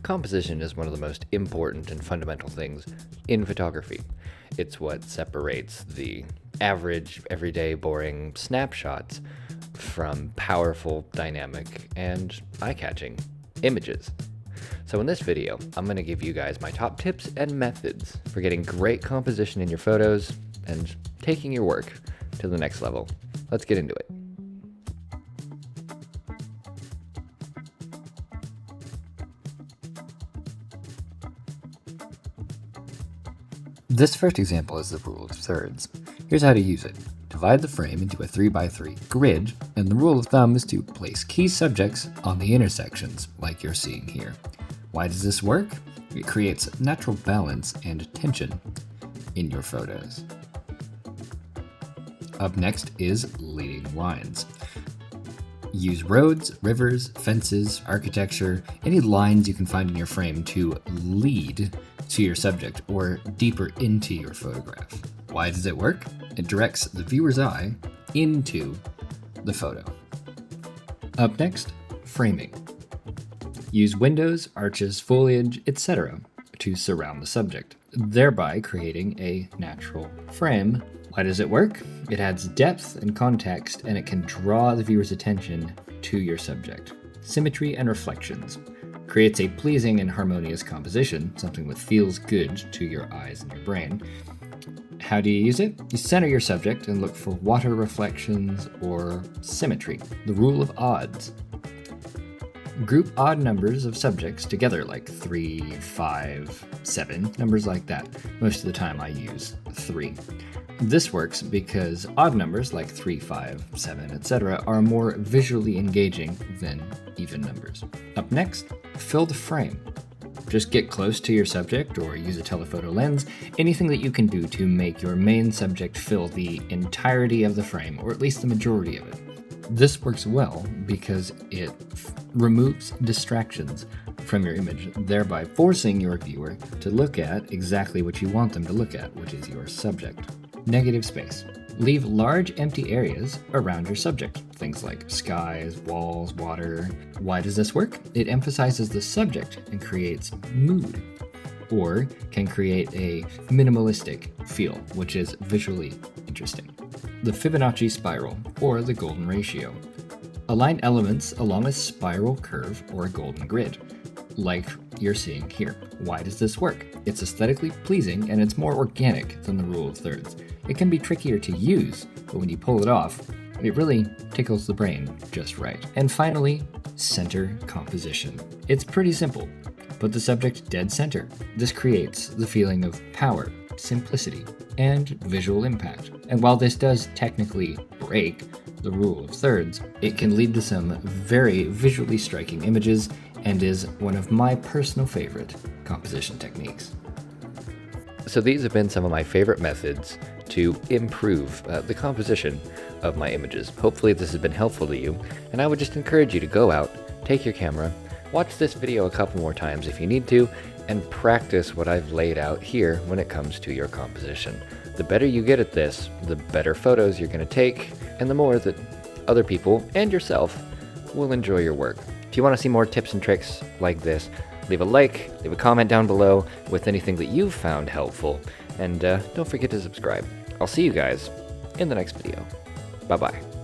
Composition is one of the most important and fundamental things in photography. It's what separates the average, everyday, boring snapshots from powerful, dynamic, and eye-catching images. So in this video, I'm going to give you guys my top tips and methods for getting great composition in your photos and taking your work to the next level. Let's get into it. This first example is the rule of thirds. Here's how to use it. Divide the frame into a 3x3 grid, and the rule of thumb is to place key subjects on the intersections, like you're seeing here. Why does this work? It creates natural balance and tension in your photos. Up next is leading lines. Use roads, rivers, fences, architecture, any lines you can find in your frame to lead to your subject or deeper into your photograph. Why does it work? It directs the viewer's eye into the photo. Up next, framing. Use windows, arches, foliage, etc. to surround the subject, thereby creating a natural frame. Why does it work? It adds depth and context, and it can draw the viewer's attention to your subject. Symmetry and reflections. Creates a pleasing and harmonious composition, something that feels good to your eyes and your brain. How do you use it? You center your subject and look for water reflections or symmetry. The rule of odds. Group odd numbers of subjects together, like 3, 5, 7, numbers like that. Most of the time I use 3. This works because odd numbers like 3, 5, 7, etc. are more visually engaging than even numbers. Up next, fill the frame. Just get close to your subject or use a telephoto lens, anything that you can do to make your main subject fill the entirety of the frame, or at least the majority of it. This works well because it removes distractions from your image, thereby forcing your viewer to look at exactly what you want them to look at, which is your subject. Negative space. Leave large empty areas around your subject, things like skies, walls, water. Why does this work? It emphasizes the subject and creates mood, or can create a minimalistic feel, which is visually interesting. The Fibonacci spiral, or the golden ratio. Align elements along a spiral curve or a golden grid, like you're seeing here. Why does this work? It's aesthetically pleasing and it's more organic than the rule of thirds. It can be trickier to use, but when you pull it off, it really tickles the brain just right. And finally, center composition. It's pretty simple. Put the subject dead center. This creates the feeling of power, simplicity, and visual impact. And while this does technically break the rule of thirds, it can lead to some very visually striking images and is one of my personal favorite composition techniques. So these have been some of my favorite methods to improve the composition of my images. Hopefully this has been helpful to you, and I would just encourage you to go out, take your camera, watch this video a couple more times if you need to, and practice what I've laid out here when it comes to your composition. The better you get at this, the better photos you're going to take, and the more that other people and yourself will enjoy your work. If you want to see more tips and tricks like this, leave a like, leave a comment down below with anything that you've found helpful, and don't forget to subscribe. I'll see you guys in the next video. Bye-bye.